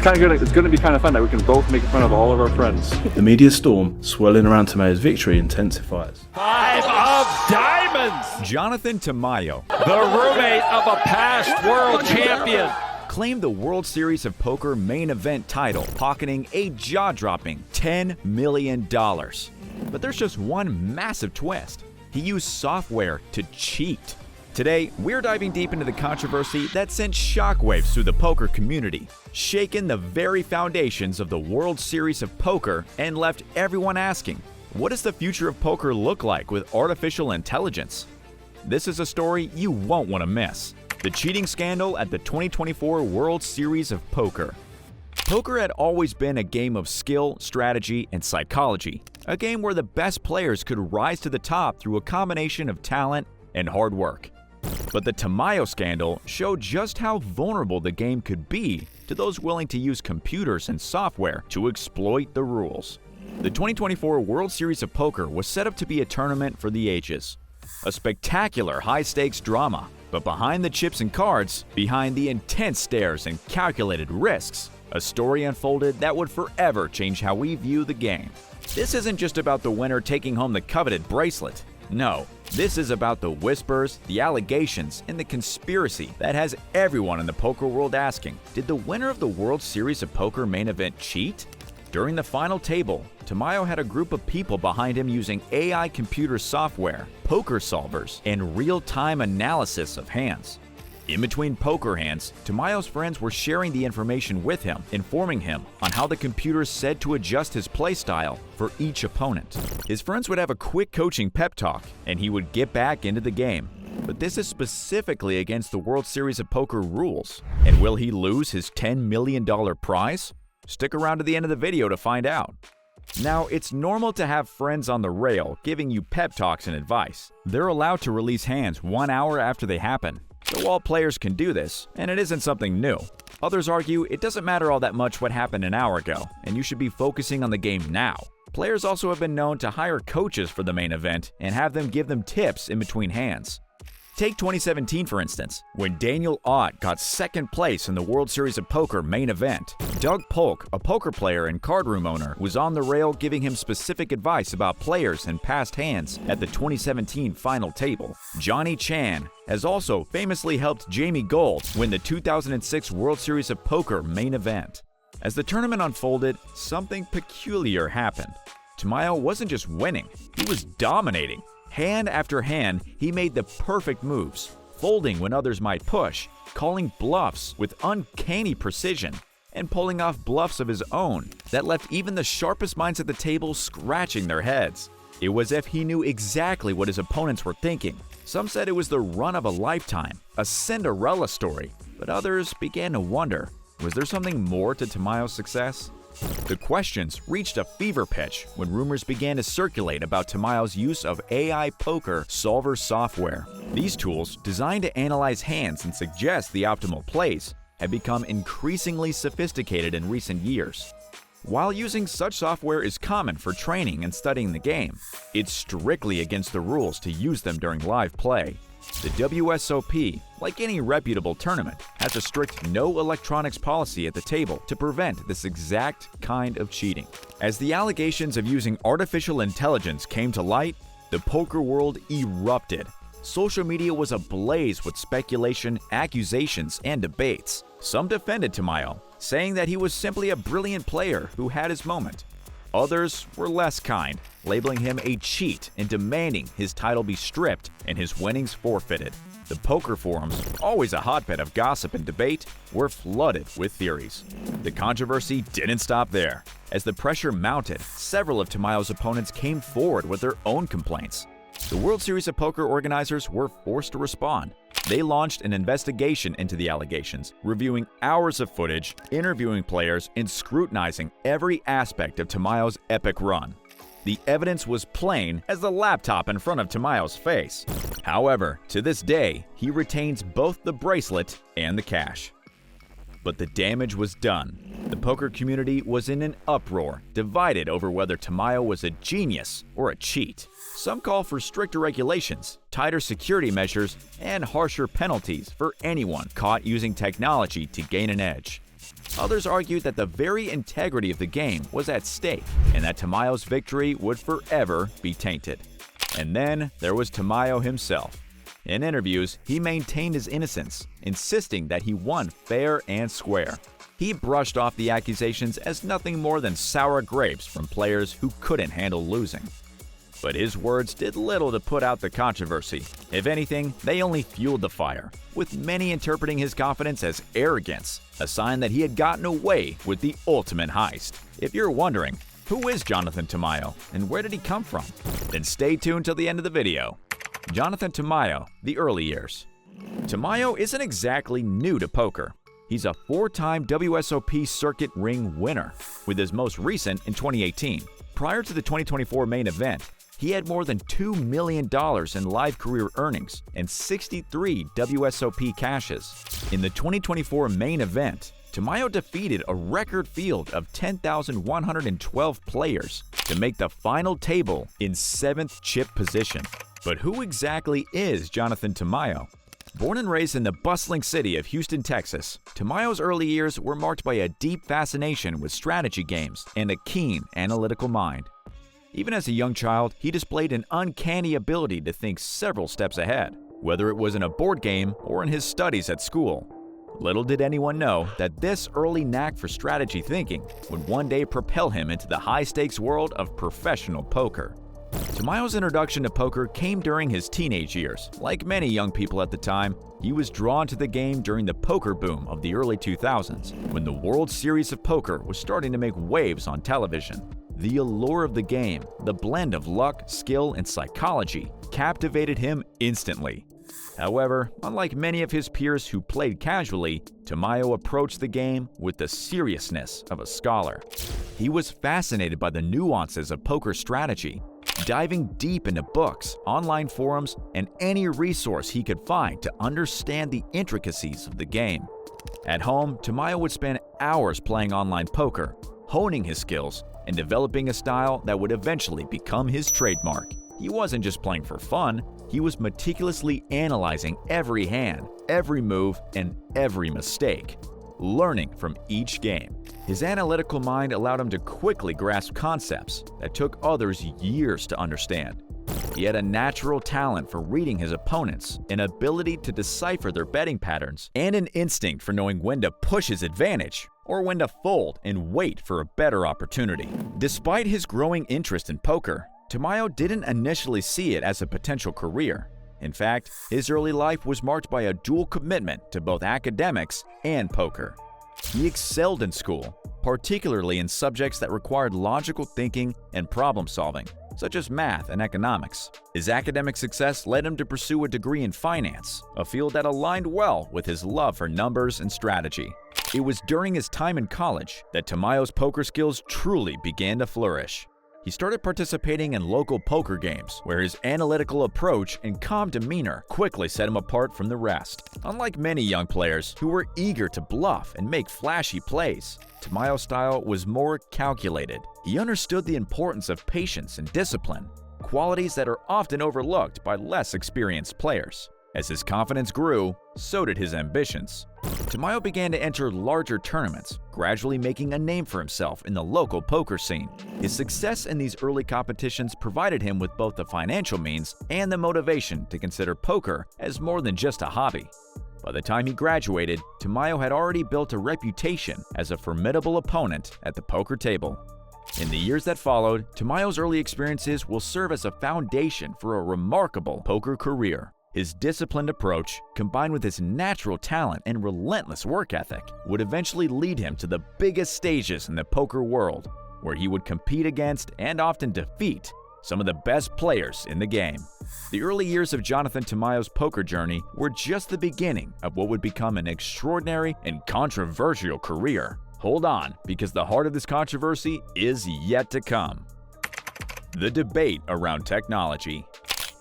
It's going to be kind of fun that we can both make fun of all of our friends. The media storm swirling around Tamayo's victory intensifies. 5 of diamonds! Jonathan Tamayo, The roommate of a past world champion. claimed the World Series of Poker main event title, pocketing a jaw-dropping $10 million. But there's just one massive twist. He used software to cheat. Today, we're diving deep into the controversy that sent shockwaves through the poker community, shaken the very foundations of the World Series of Poker, and left everyone asking, what does the future of poker look like with artificial intelligence? This is a story you won't want to miss. The cheating scandal at the 2024 World Series of Poker. Poker had always been a game of skill, strategy, and psychology, a game where the best players could rise to the top through a combination of talent and hard work. But the Tamayo scandal showed just how vulnerable the game could be to those willing to use computers and software to exploit the rules. The 2024 World Series of Poker was set up to be a tournament for the ages. A spectacular high-stakes drama, but behind the chips and cards, behind the intense stares and calculated risks, a story unfolded that would forever change how we view the game. This isn't just about the winner taking home the coveted bracelet. No, this is about the whispers, the allegations, and the conspiracy that has everyone in the poker world asking, did the winner of the World Series of Poker main event cheat? During the final table, Tamayo had a group of people behind him using AI computer software, poker solvers, and real-time analysis of hands. In between poker hands, Tamayo's friends were sharing the information with him, informing him on how the computer said to adjust his playstyle for each opponent. His friends would have a quick coaching pep talk, and he would get back into the game. But this is specifically against the World Series of Poker rules. And will he lose his $10 million prize? Stick around to the end of the video to find out. Now, it's normal to have friends on the rail giving you pep talks and advice. They're allowed to release hands 1 hour after they happen. So all players can do this, and it isn't something new. Others argue it doesn't matter all that much what happened an hour ago, and you should be focusing on the game now. Players also have been known to hire coaches for the main event and have them give them tips in between hands. Take 2017 for instance, when Daniel Ott got second place in the World Series of Poker main event. Doug Polk, a poker player and card room owner, was on the rail giving him specific advice about players and past hands at the 2017 final table. Johnny Chan has also famously helped Jamie Gold win the 2006 World Series of Poker main event. As the tournament unfolded, something peculiar happened. Tamayo wasn't just winning, he was dominating. Hand after hand, he made the perfect moves, folding when others might push, calling bluffs with uncanny precision, and pulling off bluffs of his own that left even the sharpest minds at the table scratching their heads. It was as if he knew exactly what his opponents were thinking. Some said it was the run of a lifetime, a Cinderella story, but others began to wonder, was there something more to Tamayo's success? The questions reached a fever pitch when rumors began to circulate about Tamayo's use of AI poker solver software. These tools, designed to analyze hands and suggest the optimal plays, have become increasingly sophisticated in recent years. While using such software is common for training and studying the game, it's strictly against the rules to use them during live play. The WSOP, like any reputable tournament, has a strict no electronics policy at the table to prevent this exact kind of cheating. As the allegations of using artificial intelligence came to light, the poker world erupted. Social media was ablaze with speculation, accusations, and debates. Some defended Tamayo, saying that he was simply a brilliant player who had his moment. Others were less kind, labeling him a cheat and demanding his title be stripped and his winnings forfeited. The poker forums, always a hotbed of gossip and debate, were flooded with theories. The controversy didn't stop there. As the pressure mounted, several of Tamayo's opponents came forward with their own complaints. The World Series of Poker organizers were forced to respond. They launched an investigation into the allegations, reviewing hours of footage, interviewing players, and scrutinizing every aspect of Tamayo's epic run. The evidence was plain as the laptop in front of Tamayo's face. However, to this day, he retains both the bracelet and the cash. But the damage was done. The poker community was in an uproar, divided over whether Tamayo was a genius or a cheat. Some call for stricter regulations, tighter security measures, and harsher penalties for anyone caught using technology to gain an edge. Others argued that the very integrity of the game was at stake and that Tamayo's victory would forever be tainted. And then there was Tamayo himself. In interviews, he maintained his innocence, insisting that he won fair and square. He brushed off the accusations as nothing more than sour grapes from players who couldn't handle losing. But his words did little to put out the controversy. If anything, they only fueled the fire, with many interpreting his confidence as arrogance, a sign that he had gotten away with the ultimate heist. If you're wondering, who is Jonathan Tamayo and where did he come from? Then stay tuned till the end of the video. Jonathan Tamayo, the early years. Tamayo isn't exactly new to poker. He's a 4-time WSOP circuit ring winner, with his most recent in 2018. Prior to the 2024 main event, he had more than $2 million in live career earnings and 63 WSOP cashes. In the 2024 main event, Tamayo defeated a record field of 10,112 players to make the final table in 7th chip position. But who exactly is Jonathan Tamayo? Born and raised in the bustling city of Houston, Texas, Tamayo's early years were marked by a deep fascination with strategy games and a keen analytical mind. Even as a young child, he displayed an uncanny ability to think several steps ahead, whether it was in a board game or in his studies at school. Little did anyone know that this early knack for strategy thinking would one day propel him into the high-stakes world of professional poker. Tamayo's introduction to poker came during his teenage years. Like many young people at the time, he was drawn to the game during the poker boom of the early 2000s, when the World Series of Poker was starting to make waves on television. The allure of the game, the blend of luck, skill, and psychology, captivated him instantly. However, unlike many of his peers who played casually, Tamayo approached the game with the seriousness of a scholar. He was fascinated by the nuances of poker strategy, diving deep into books, online forums, and any resource he could find to understand the intricacies of the game. At home, Tamayo would spend hours playing online poker, honing his skills, and developing a style that would eventually become his trademark. He wasn't just playing for fun, he was meticulously analyzing every hand, every move, and every mistake, learning from each game. His analytical mind allowed him to quickly grasp concepts that took others years to understand. He had a natural talent for reading his opponents, an ability to decipher their betting patterns, and an instinct for knowing when to push his advantage or when to fold and wait for a better opportunity. Despite his growing interest in poker, Tamayo didn't initially see it as a potential career. In fact, his early life was marked by a dual commitment to both academics and poker. He excelled in school, particularly in subjects that required logical thinking and problem solving, such as math and economics. His academic success led him to pursue a degree in finance, a field that aligned well with his love for numbers and strategy. It was during his time in college that Tamayo's poker skills truly began to flourish. He started participating in local poker games, where his analytical approach and calm demeanor quickly set him apart from the rest. Unlike many young players who were eager to bluff and make flashy plays, Tamayo's style was more calculated. He understood the importance of patience and discipline, qualities that are often overlooked by less experienced players. As his confidence grew, so did his ambitions. Tamayo began to enter larger tournaments, gradually making a name for himself in the local poker scene. His success in these early competitions provided him with both the financial means and the motivation to consider poker as more than just a hobby. By the time he graduated, Tamayo had already built a reputation as a formidable opponent at the poker table. In the years that followed, Tamayo's early experiences will serve as a foundation for a remarkable poker career. His disciplined approach, combined with his natural talent and relentless work ethic, would eventually lead him to the biggest stages in the poker world, where he would compete against and often defeat some of the best players in the game. The early years of Jonathan Tamayo's poker journey were just the beginning of what would become an extraordinary and controversial career. Hold on, because the heart of this controversy is yet to come. The debate around technology.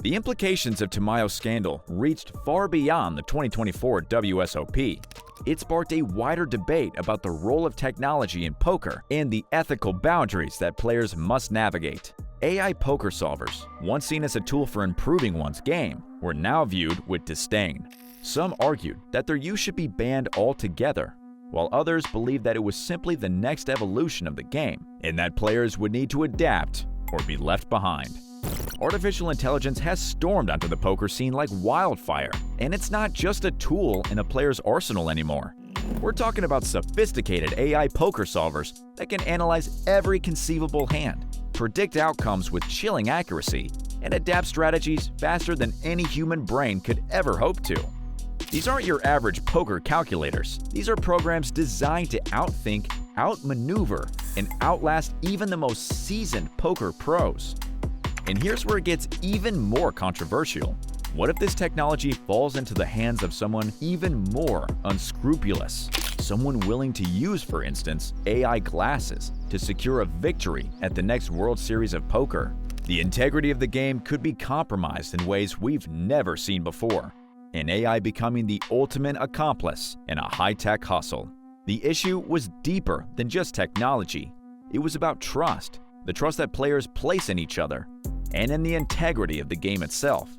The implications of Tamayo's scandal reached far beyond the 2024 WSOP. It sparked a wider debate about the role of technology in poker and the ethical boundaries that players must navigate. AI poker solvers, once seen as a tool for improving one's game, were now viewed with disdain. Some argued that their use should be banned altogether, while others believed that it was simply the next evolution of the game, and that players would need to adapt or be left behind. Artificial intelligence has stormed onto the poker scene like wildfire, and it's not just a tool in a player's arsenal anymore. We're talking about sophisticated AI poker solvers that can analyze every conceivable hand, predict outcomes with chilling accuracy, and adapt strategies faster than any human brain could ever hope to. These aren't your average poker calculators. These are programs designed to outthink, outmaneuver, and outlast even the most seasoned poker pros. And here's where it gets even more controversial. What if this technology falls into the hands of someone even more unscrupulous? Someone willing to use, for instance, AI glasses to secure a victory at the next World Series of Poker. The integrity of the game could be compromised in ways we've never seen before, and AI becoming the ultimate accomplice in a high-tech hustle. The issue was deeper than just technology. It was about trust, the trust that players place in each other, and in the integrity of the game itself.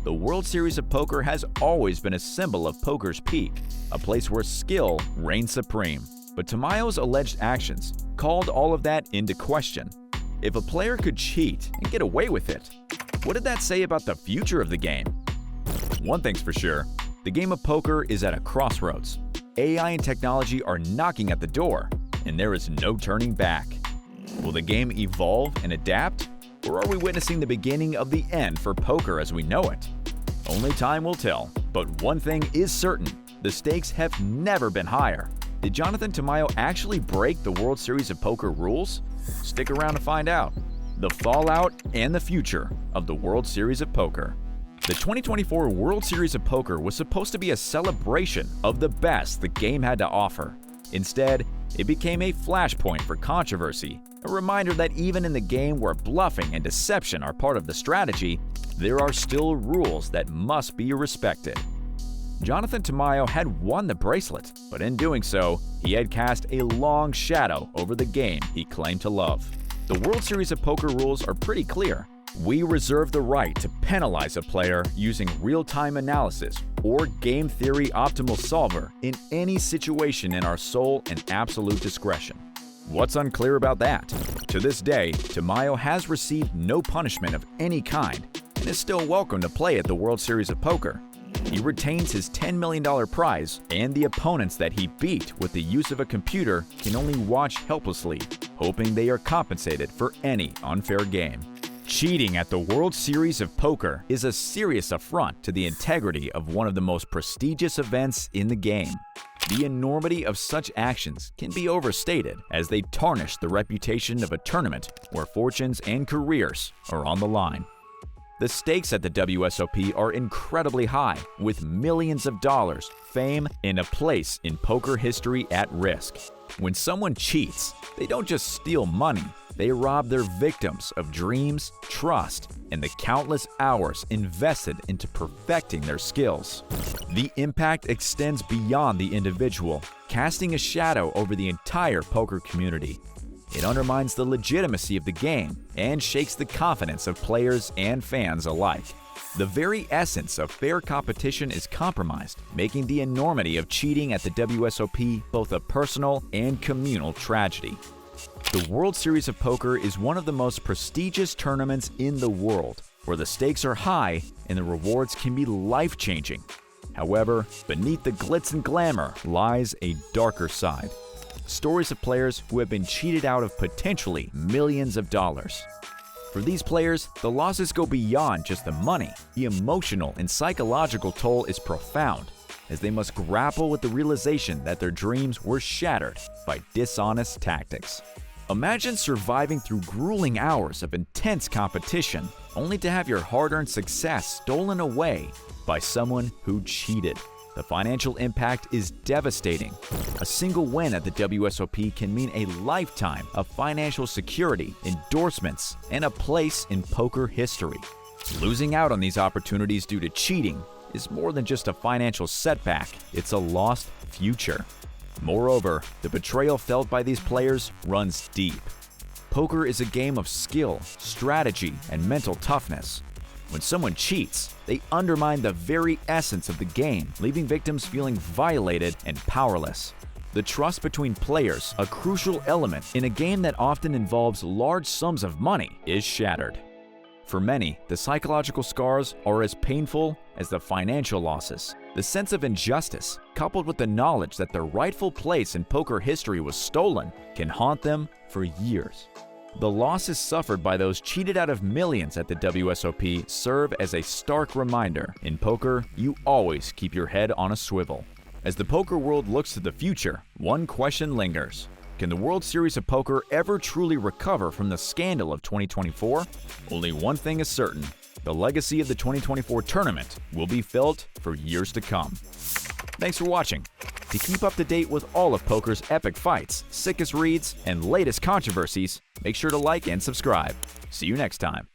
The World Series of Poker has always been a symbol of poker's peak, a place where skill reigns supreme. But Tamayo's alleged actions called all of that into question. If a player could cheat and get away with it, what did that say about the future of the game? One thing's for sure, the game of poker is at a crossroads. AI and technology are knocking at the door, and there is no turning back. Will the game evolve and adapt? Or are we witnessing the beginning of the end for poker as we know it? Only time will tell, but one thing is certain, the stakes have never been higher. Did Jonathan Tamayo actually break the World Series of Poker rules? Stick around to find out. The fallout and the future of the World Series of Poker. The 2024 World Series of Poker was supposed to be a celebration of the best the game had to offer. Instead, it became a flashpoint for controversy, a reminder that even in the game where bluffing and deception are part of the strategy, there are still rules that must be respected. Jonathan Tamayo had won the bracelet, but in doing so, he had cast a long shadow over the game he claimed to love. The World Series of Poker rules are pretty clear. We reserve the right to penalize a player using real-time analysis or game theory optimal solver in any situation in our sole and absolute discretion. What's unclear about that? To this day, Tamayo has received no punishment of any kind and is still welcome to play at the World Series of Poker. He retains his $10 million prize, and the opponents that he beat with the use of a computer can only watch helplessly, hoping they are compensated for any unfair game. Cheating at the World Series of Poker is a serious affront to the integrity of one of the most prestigious events in the game. The enormity of such actions can be overstated as they tarnish the reputation of a tournament where fortunes and careers are on the line. The stakes at the WSOP are incredibly high, with millions of dollars, fame, and a place in poker history at risk. When someone cheats, they don't just steal money, they rob their victims of dreams, trust, and the countless hours invested into perfecting their skills. The impact extends beyond the individual, casting a shadow over the entire poker community. It undermines the legitimacy of the game and shakes the confidence of players and fans alike. The very essence of fair competition is compromised, making the enormity of cheating at the WSOP both a personal and communal tragedy. The World Series of Poker is one of the most prestigious tournaments in the world, where the stakes are high and the rewards can be life-changing. However, beneath the glitz and glamour lies a darker side. Stories of players who have been cheated out of potentially millions of dollars. For these players, the losses go beyond just the money. The emotional and psychological toll is profound, as they must grapple with the realization that their dreams were shattered by dishonest tactics. Imagine surviving through grueling hours of intense competition, only to have your hard-earned success stolen away by someone who cheated. The financial impact is devastating. A single win at the WSOP can mean a lifetime of financial security, endorsements, and a place in poker history. Losing out on these opportunities due to cheating is more than just a financial setback, it's a lost future. Moreover, the betrayal felt by these players runs deep. Poker is a game of skill, strategy, and mental toughness. When someone cheats, they undermine the very essence of the game, leaving victims feeling violated and powerless. The trust between players, a crucial element in a game that often involves large sums of money, is shattered. For many, the psychological scars are as painful as the financial losses. The sense of injustice, coupled with the knowledge that their rightful place in poker history was stolen, can haunt them for years. The losses suffered by those cheated out of millions at the WSOP serve as a stark reminder: in poker, you always keep your head on a swivel. As the poker world looks to the future, one question lingers. Can the World Series of Poker ever truly recover from the scandal of 2024? Only one thing is certain: the legacy of the 2024 tournament will be felt for years to come. Thanks for watching. To keep up to date with all of poker's epic fights, sickest reads, and latest controversies, make sure to like and subscribe. See you next time.